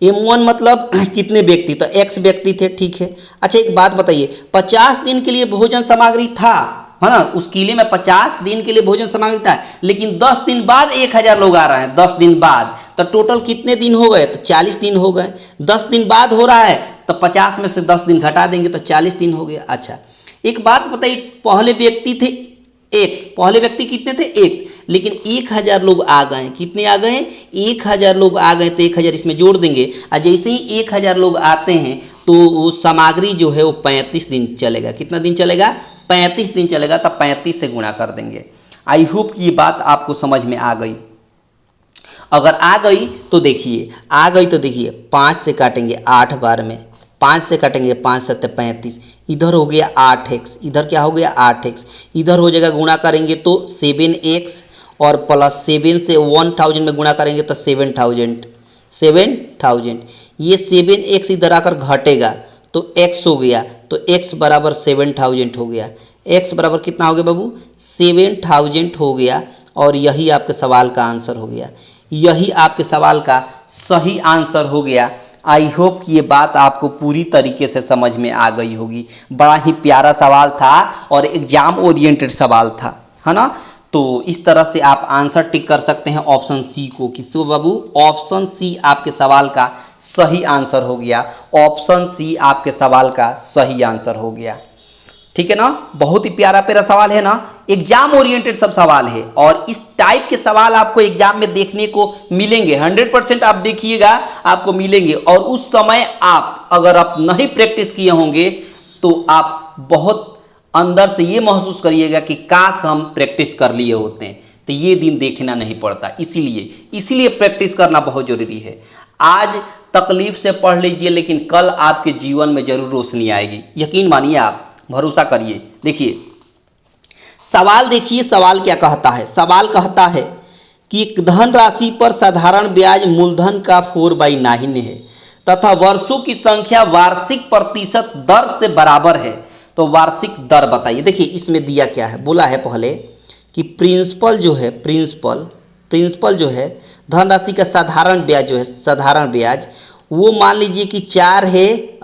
M1 मतलब कितने व्यक्ति, तो x व्यक्ति थे, ठीक है। अच्छा एक बात बताइए, 50 दिन के लिए भोजन सामग्री था, है ना, उस किले में 50 दिन के लिए भोजन सामग्री था, लेकिन 10 दिन बाद 1000 लोग आ रहे हैं, 10 दिन बाद, तो टोटल कितने दिन हो गए? तो 40 दिन हो गए। 10 दिन बाद हो रहा है तो 50 में से 10 दिन घटा देंगे तो 40 दिन हो गया। अच्छा एक बात बताइए, पहले व्यक्ति थे x, पहले व्यक्ति कितने थे? x, लेकिन 1000 लोग आ गए। कितने आ गए? 1000 लोग आ गए, तो 1000 इसमें जोड़ देंगे, और जैसे ही 1000 लोग आते हैं तो वो सामग्री जो है वो 35 दिन चलेगा। कितना दिन चलेगा? 35 दिन चलेगा, तब 35 से गुणा कर देंगे। आई होप कि ये बात आपको समझ में आ गई। अगर आ गई तो देखिए, आ गई तो देखिए 5 से काटेंगे 8 बार में, 5 से काटेंगे 5 7 35, इधर हो गया 8x, इधर क्या हो गया 8x, इधर हो जाएगा गुणा करेंगे तो 7x, और प्लस 7 से 1000 में गुणा करेंगे तो 7000। ये 7x इधर आकर घटेगा तो x हो गया, तो x बराबर 7000 हो गया। x बराबर कितना हो गया बाबू? 7000 हो गया, और यही आपके सवाल का आंसर हो गया। यही आपके सवाल का सही आंसर हो गया। आई होप कि ये बात आपको पूरी तरीके से समझ में आ गई होगी। बड़ा ही प्यारा सवाल था और एग्जाम ओरिएंटेड सवाल था, है ना। तो इस तरह से आप आंसर टिक कर सकते हैं ऑप्शन सी को। किसको बाबू? ऑप्शन सी आपके सवाल का सही आंसर हो गया। ऑप्शन सी आपके सवाल का सही आंसर हो गया, ठीक है ना। बहुत ही प्यारा प्यारा सवाल है ना, एग्जाम ओरिएंटेड सब सवाल है, और इस टाइप के सवाल आपको एग्जाम में देखने को मिलेंगे। 100% आप देखिएगा, आपको मिलेंगे। और उस समय आप अगर आप नहीं प्रैक्टिस किए होंगे तो आप बहुत अंदर से ये महसूस करिएगा कि काश हम प्रैक्टिस कर लिए होते हैं, तो ये दिन देखना नहीं पड़ता। इसीलिए प्रैक्टिस करना बहुत जरूरी है। आज तकलीफ से पढ़ लीजिए, लेकिन कल आपके जीवन में जरूर रोशनी आएगी, यकीन मानिए, आप भरोसा करिए। देखिए सवाल, देखिए सवाल क्या कहता है। सवाल कहता है कि एक धनराशि पर साधारण ब्याज मूलधन का 4/9 है तथा वर्षों की संख्या वार्षिक प्रतिशत दर से बराबर है, तो वार्षिक दर बताइए। देखिए इसमें दिया क्या है, बोला है पहले कि प्रिंसिपल जो है, प्रिंसिपल जो है, धनराशि का साधारण ब्याज जो है, साधारण ब्याज वो मान लीजिए कि 4 है,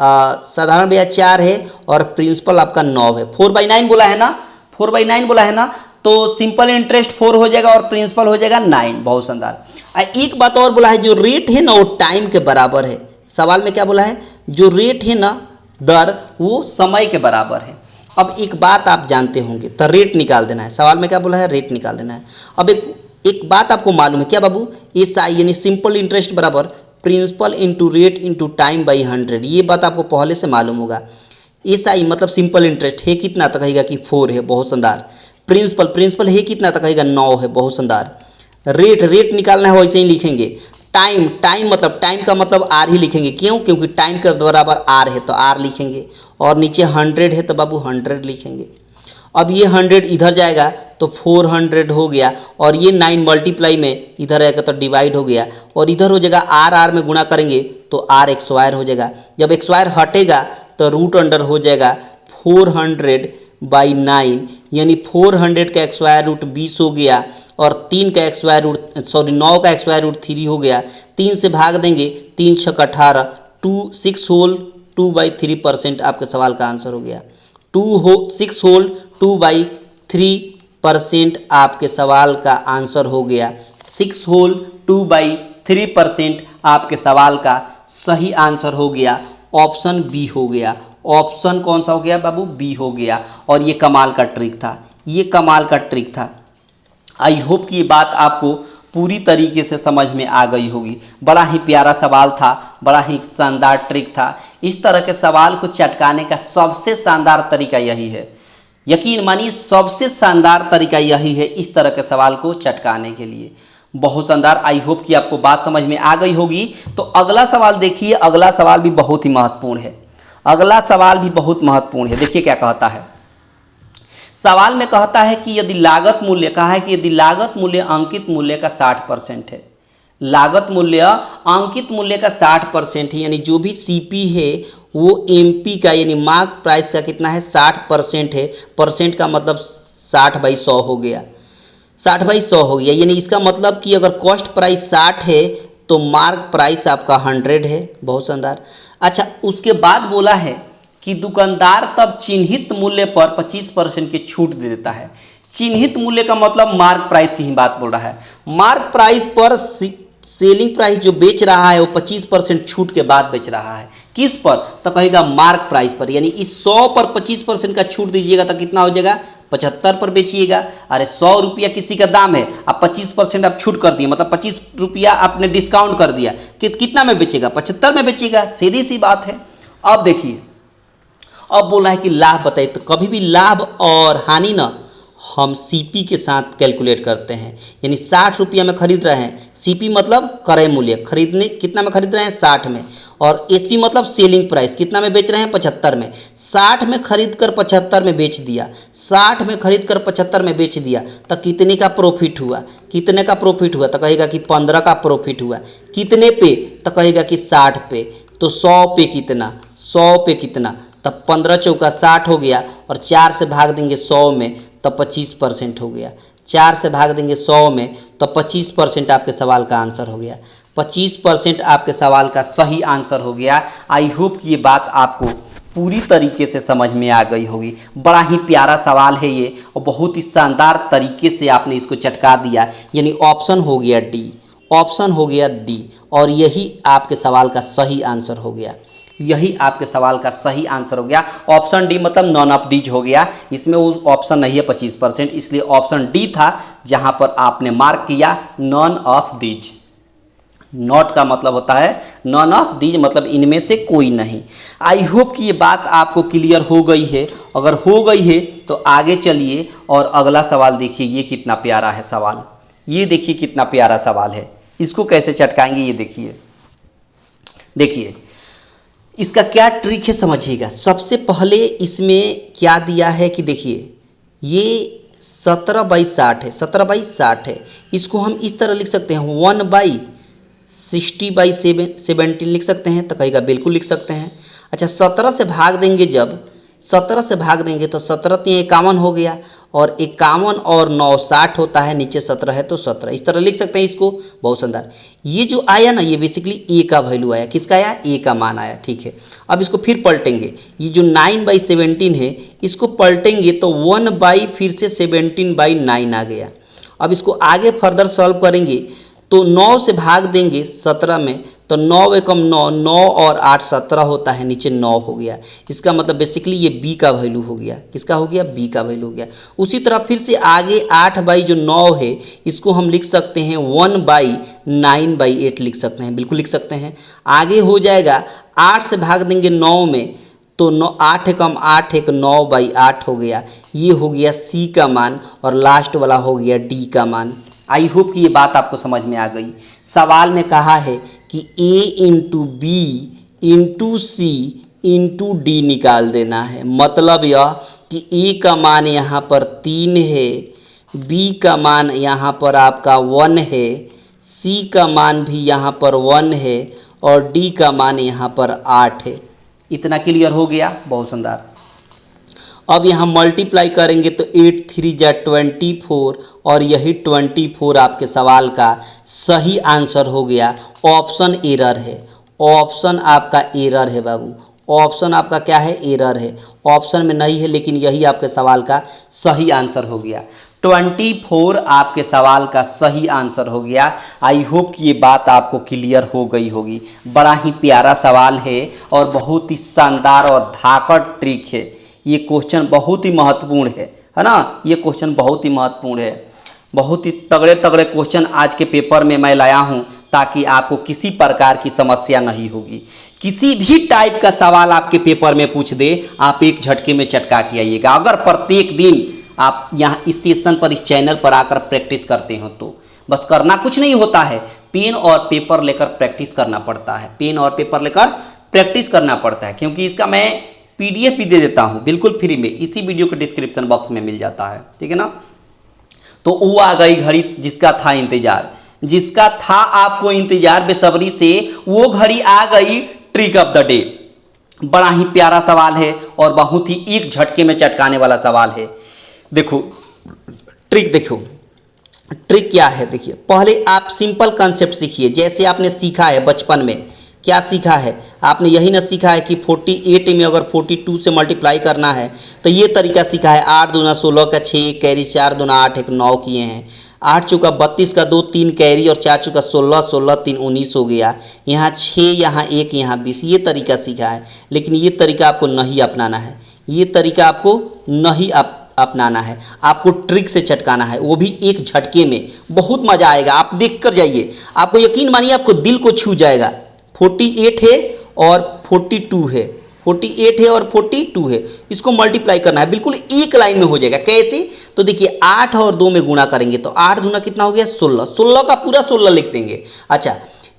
साधारण ब्याज 4 है और प्रिंसिपल आपका 9 है। 4/9 बोला है ना, 4/9 बोला है ना, तो सिंपल इंटरेस्ट 4 हो जाएगा और प्रिंसिपल हो जाएगा 9। बहुत शानदार। एक बात और बोला है, जो रेट है ना वो टाइम के बराबर है। सवाल में क्या बोला है? जो रेट है ना, दर, वो समय के बराबर है। अब एक बात आप जानते होंगे, तो रेट निकाल देना है। सवाल में क्या बोला है? रेट निकाल देना है। अब एक बात आपको मालूम है क्या बाबू? SI यानी सिंपल इंटरेस्ट बराबर principal into rate into time by 100। ये बात आपको पहले से मालूम होगा। SI मतलब सिंपल इंटरेस्ट है कितना, तो कहेगा कि 4 है, बहुत शानदार। प्रिंसिपल है कितना, तो कहेगा 9 है, बहुत शानदार। रेट निकालना है, वैसे ही लिखेंगे। टाइम टाइम मतलब टाइम का मतलब आर ही लिखेंगे, क्यों? क्योंकि टाइम के बराबर आर है तो आर लिखेंगे, और नीचे 100 है तो बाबू 100 लिखेंगे। अब ये 100 इधर जाएगा तो 400 हो गया, और ये 9 मल्टीप्लाई में इधर आएगा तो डिवाइड हो गया, और इधर हो जाएगा आर आर में गुणा करेंगे तो आर एक्स वायर हो जाएगा। जब एक्स वायर हटेगा तो रूट अंडर हो जाएगा 400/9, यानी 400 का एक्स वायर रूट 20 हो गया, और 3 का एक्स वायर रूट 9 का एक्स वायर रूट 3 हो गया। 3 से भाग देंगे, 3 छक 18, 6 होल 2/3% आपके सवाल का आंसर हो गया। 6 होल 2/3% आपके सवाल का आंसर हो गया। 6 होल 2/3% आपके सवाल का सही आंसर हो गया, ऑप्शन बी हो गया। ऑप्शन कौन सा हो गया बाबू? बी हो गया। और ये कमाल का ट्रिक था, ये कमाल का ट्रिक था। आई होप कि ये बात आपको पूरी तरीके से समझ में आ गई होगी। बड़ा ही प्यारा सवाल था, बड़ा ही शानदार ट्रिक था। इस तरह के सवाल को चटकाने का सबसे शानदार तरीका यही है, यकीन मानिए सबसे शानदार तरीका यही है इस तरह के सवाल को चटकाने के लिए। बहुत शानदार। आई होप कि आपको बात समझ में आ गई होगी। तो अगला सवाल देखिए, अगला सवाल भी बहुत ही महत्वपूर्ण है। अगला सवाल भी बहुत महत्वपूर्ण है। देखिए क्या कहता है सवाल में, कहता है कि यदि लागत मूल्य, कहा है कि यदि लागत मूल्य अंकित मूल्य का 60% है, लागत मूल्य अंकित मूल्य का 60% है, यानी जो भी सीपी है वो एमपी का यानी मार्क प्राइस का कितना है? 60% है। परसेंट का मतलब 60/100 हो गया, 60/100 हो गया। यानी इसका मतलब कि अगर कॉस्ट प्राइस 60 है तो मार्क प्राइस आपका 100 है। बहुत शानदार। अच्छा, उसके बाद बोला है कि दुकानदार तब चिन्हित मूल्य पर 25% की छूट दे देता है। चिन्हित मूल्य का मतलब मार्क प्राइस की ही बात बोल रहा है। मार्क प्राइस पर सेलिंग प्राइस जो बेच रहा है वो 25% छूट के बाद बेच रहा है। किस पर? तो कहेगा मार्क प्राइस पर। यानी इस 100 पर 25% का छूट दीजिएगा तो कितना हो जाएगा? 75 पर बेचिएगा। अरे 100 रुपया किसी का दाम है, आप 25% आप छूट कर दिए, मतलब 25 रुपया आपने डिस्काउंट कर दिया, कितना में बेचेगा? 75 में बेचेगा। सीधी सी बात है। अब देखिए, अब बोला है कि लाभ बताइए। तो कभी भी लाभ और हानि ना हम सीपी के साथ कैलकुलेट करते हैं। यानी 60 रुपया में खरीद रहे हैं, सीपी मतलब क्रय मूल्य, खरीदने कितना में खरीद रहे हैं? 60 में, और एसपी मतलब सेलिंग प्राइस, कितना में बेच रहे हैं? 75 में। 60 में खरीद कर 75 में बेच दिया, 60 में खरीद कर 75 में बेच दिया, तो कितने का प्रॉफिट हुआ? कितने का प्रॉफिट हुआ? तो कहेगा कि 15 का प्रॉफिट हुआ। कितने पे? तो कहेगा कि 60 पे। तो 100 पे कितना? 100 पे कितना? तब 15 चौका 60 हो गया, और 4 से भाग देंगे 100 में तो 25% हो गया। 4 से भाग देंगे 100 में तो 25% आपके सवाल का आंसर हो गया। 25% आपके सवाल का सही आंसर हो गया। आई होप कि ये बात आपको पूरी तरीके से समझ में आ गई होगी। बड़ा ही प्यारा सवाल है ये, और बहुत ही शानदार तरीके से आपने इसको चटका दिया। यानी ऑप्शन हो गया डी, ऑप्शन हो गया डी, और यही आपके सवाल का सही आंसर हो गया। यही आपके सवाल का सही आंसर हो गया। ऑप्शन डी मतलब नॉन ऑफ दीज हो गया। इसमें वो ऑप्शन नहीं है 25%, इसलिए ऑप्शन डी था जहां पर आपने मार्क किया नॉन ऑफ दीज। नॉट का मतलब होता है नॉन ऑफ दीज, मतलब इनमें से कोई नहीं। आई होप कि ये बात आपको क्लियर हो गई है। अगर हो गई है तो आगे चलिए और अगला सवाल देखिए। ये कितना प्यारा है सवाल, ये देखिए कितना प्यारा सवाल है। इसको कैसे चटकाएंगे ये देखिए। देखिए इसका क्या ट्रिक है समझिएगा। सबसे पहले इसमें क्या दिया है कि देखिए ये 17/60 है, 17/60 है। इसको हम इस तरह लिख सकते हैं 1/60/17 लिख सकते हैं। तो कहेगा बिल्कुल लिख सकते हैं। अच्छा 17 से भाग देंगे, जब 17 से भाग देंगे तो 17 3 51 हो गया, और 51 और 9 60 होता है, नीचे 17 है तो 17, इस तरह लिख सकते हैं इसको। बहुत शानदार। ये जो आया ना ये बेसिकली ए का वैल्यू आया। किसका आया? ए का मान आया। ठीक है, अब इसको फिर पलटेंगे। ये जो 9/17 है इसको पलटेंगे तो 1 फिर से 17/9 आ गया। अब इसको आगे फर्दर सॉल्व करेंगे तो 9 से भाग देंगे 17 में तो 9 एकम 9, 9 और 8 17 होता है, नीचे 9 हो गया। इसका मतलब बेसिकली ये बी का वैल्यू हो गया। किसका हो गया? बी का वैल्यू हो गया। उसी तरह फिर से आगे 8/9 है, इसको हम लिख सकते हैं 1/9/8 लिख सकते हैं, बिल्कुल लिख सकते हैं। आगे हो जाएगा 8 से भाग देंगे 9 में तो 8 एकम 8 एक 9/8 हो गया। ये हो गया सी का मान, और लास्ट वाला हो गया डी का मान। आई होप कि ये बात आपको समझ में आ गई। सवाल में कहा है कि A into B into C into D निकाल देना है। मतलब यह कि A का मान यहाँ पर 3 है, B का मान यहाँ पर आपका 1 है, C का मान भी यहाँ पर 1 है और D का मान यहाँ पर 8 है। इतना क्लियर हो गया, बहुत शानदार। अब यहाँ मल्टीप्लाई करेंगे तो 8 3 जा 24 और यही 24 आपके सवाल का सही आंसर हो गया। ऑप्शन एरर है, ऑप्शन आपका एरर है बाबू, ऑप्शन आपका क्या है, एरर है, ऑप्शन में नहीं है, लेकिन यही आपके सवाल का सही आंसर हो गया। 24 आपके सवाल का सही आंसर हो गया। आई होप कि ये बात आपको क्लियर हो गई होगी। बड़ा ही प्यारा सवाल है और बहुत ही शानदार और धाकड़ ट्रिक है। ये क्वेश्चन बहुत ही महत्वपूर्ण है ना, ये क्वेश्चन बहुत ही महत्वपूर्ण है। बहुत ही तगड़े तगड़े क्वेश्चन आज के पेपर में मैं लाया हूँ ताकि आपको किसी प्रकार की समस्या नहीं होगी। किसी भी टाइप का सवाल आपके पेपर में पूछ दे, आप एक झटके में चटका के आइएगा। अगर प्रत्येक दिन आप यहाँ इस सेशन पर, इस चैनल पर आकर प्रैक्टिस करते हो तो बस करना कुछ नहीं होता है, पेन और पेपर लेकर प्रैक्टिस करना पड़ता है, पेन और पेपर लेकर प्रैक्टिस करना पड़ता है। क्योंकि इसका मैं PDF भी दे देता हूँ बिल्कुल फ्री में, इसी वीडियो के डिस्क्रिप्शन बॉक्स में मिल जाता है, ठीक है ना। तो वो आ गई घड़ी जिसका था इंतजार, जिसका था आपको इंतजार बेसब्री से, वो घड़ी आ गई ट्रिक ऑफ द डे। बड़ा ही प्यारा सवाल है और बहुत ही एक झटके में चटकाने वाला सवाल है। देखो ट्रिक, देखो ट्रिक क्या है। देखिए पहले आप सिंपल कंसेप्ट सीखिए, जैसे आपने सीखा है बचपन में। क्या सीखा है आपने? यही ना सीखा है कि 48 में अगर 42 से मल्टीप्लाई करना है तो ये तरीका सीखा है। 8 दूना 16 का 6 कैरी, 4 दूना 8 एक 9 किए हैं, 8 चौका 32 का 2 3 कैरी और 4 चौका 16 16 3 19 हो गया। यहाँ 6 यहाँ 1 यहाँ 20, ये तरीका सीखा है। लेकिन ये तरीका आपको नहीं अपनाना है, ये तरीका आपको नहीं अपनाना है, आपको ट्रिक से चटकाना है, वो भी एक झटके में। बहुत मज़ा आएगा, आप देख कर जाइए, आपको यकीन मानिए आपको दिल को छू जाएगा। 48 है और 42 है, 48 है और 42 है, इसको मल्टीप्लाई करना है, बिल्कुल एक लाइन में हो जाएगा। कैसे? तो देखिए 8 और 2 में गुणा करेंगे तो 8 दूना कितना हो गया 16, 16 का पूरा 16 लिख देंगे। अच्छा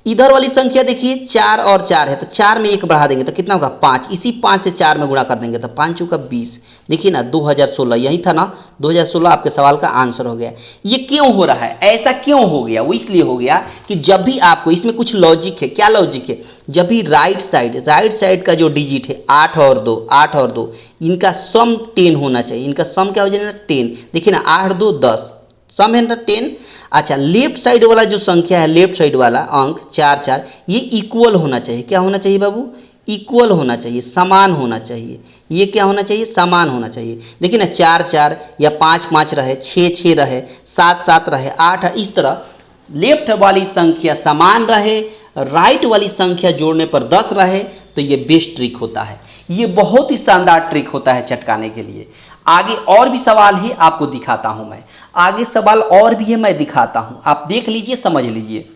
इधर वाली संख्या देखिए 4 और 4 है तो 4 में 1 बढ़ा देंगे तो कितना होगा 5, इसी 5 से 4 में गुणा कर देंगे तो 5 चौका 20। देखिए ना 2016 यही था ना, 2016 आपके सवाल का आंसर हो गया। ये क्यों हो रहा है, ऐसा क्यों हो गया? वो इसलिए हो गया कि जब भी आपको, इसमें कुछ लॉजिक है। क्या लॉजिक है? जब भी राइट साइड का जो डिजिट है 8 और 2 इनका सम 10 होना चाहिए। इनका सम क्या हो जाएगा 10। देखिए ना 8 2 10, सम है ना 10। अच्छा लेफ्ट साइड वाला जो संख्या है, लेफ्ट साइड वाला अंक 4 4, ये इक्वल होना चाहिए। क्या होना चाहिए बाबू? इक्वल होना चाहिए, समान होना चाहिए। ये क्या होना चाहिए? समान होना चाहिए। देखिए ना 4 4 या 5 5 रहे, 6 6 रहे, 7 7 रहे, 8 इस तरह लेफ्ट वाली संख्या समान रहे, राइट वाली संख्या जोड़ने पर 10 रहे तो ये बेस्ट ट्रिक होता है। ये बहुत ही शानदार ट्रिक होता है चटकाने के लिए। आगे और भी सवाल है, आपको दिखाता हूं मैं। आगे सवाल और भी है, मैं दिखाता हूं, आप देख लीजिए, समझ लीजिए।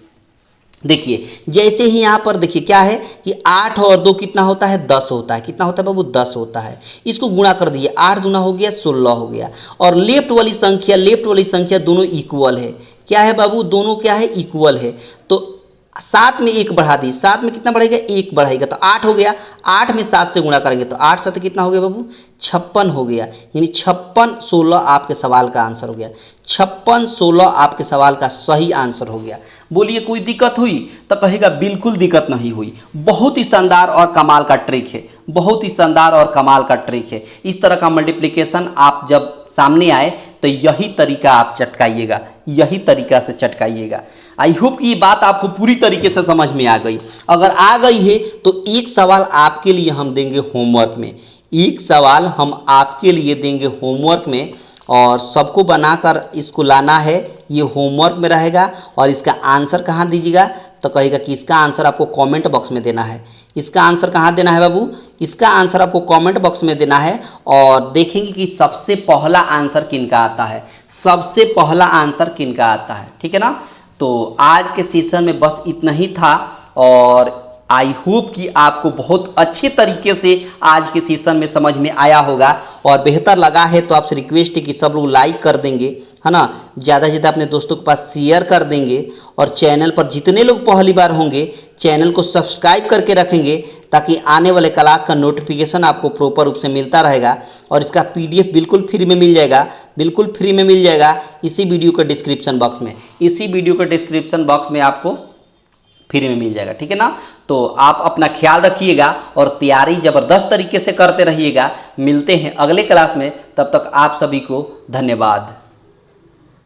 देखिए जैसे ही यहाँ पर देखिए क्या है कि 8 और 2 कितना होता है 10 होता है। कितना होता है बाबू? 10 होता है। इसको गुणा कर दीजिए, 8 दूना हो गया 16 हो गया। और लेफ्ट वाली संख्या दोनों इक्वल है। क्या है बाबू? दोनों क्या है? इक्वल है। तो 7 में 1 बढ़ा दी, 7 में कितना बढ़ेगा? 1 बढ़ेगा तो 8 हो गया। 8 में 7 से गुणा करेंगे तो 8 7 कितना हो गया बाबू? 56 हो गया। यानी 56 16 आपके सवाल का आंसर हो गया। 56 16 आपके सवाल का सही आंसर हो गया। बोलिए कोई दिक्कत हुई? तो कहेगा बिल्कुल दिक्कत नहीं हुई। बहुत ही शानदार और कमाल का ट्रिक है, बहुत ही शानदार और कमाल का ट्रिक है। इस तरह का मल्टीप्लिकेशन आप जब सामने आए तो यही तरीका आप चटकाइएगा, यही तरीका से चटकाइएगा। आई होप कि ये बात आपको पूरी तरीके से समझ में आ गई। अगर आ गई है तो एक सवाल आपके लिए हम देंगे होमवर्क में, एक सवाल हम आपके लिए देंगे होमवर्क में, और सबको बनाकर इसको लाना है। ये होमवर्क में रहेगा और इसका आंसर कहाँ दीजिएगा? तो कहेगा कि इसका आंसर आपको कमेंट बॉक्स में देना है। इसका आंसर कहाँ देना है बाबू? इसका आंसर आपको कमेंट बॉक्स में देना है। और देखेंगे कि सबसे पहला आंसर किनका आता है, सबसे पहला आंसर किनका आता है, ठीक है ना। तो आज के सेशन में बस इतना ही था और आई होप कि आपको बहुत अच्छे तरीके से आज के सेशन में समझ में आया होगा और बेहतर लगा है तो आपसे रिक्वेस्ट है कि सब लोग लाइक कर देंगे है ना, ज़्यादा से ज़्यादा अपने दोस्तों के पास शेयर कर देंगे और चैनल पर जितने लोग पहली बार होंगे चैनल को सब्सक्राइब करके रखेंगे ताकि आने वाले क्लास का नोटिफिकेशन आपको प्रॉपर रूप से मिलता रहेगा। और इसका PDF बिल्कुल फ्री में मिल जाएगा, बिल्कुल फ्री में मिल जाएगा इसी वीडियो के डिस्क्रिप्शन बॉक्स में। इसी वीडियो के डिस्क्रिप्शन बॉक्स में आपको फ्री में मिल जाएगा, ठीक है ना। तो आप अपना ख्याल रखिएगा और तैयारी ज़बरदस्त तरीके से करते रहिएगा। मिलते हैं अगले क्लास में, तब तक आप सभी को धन्यवाद।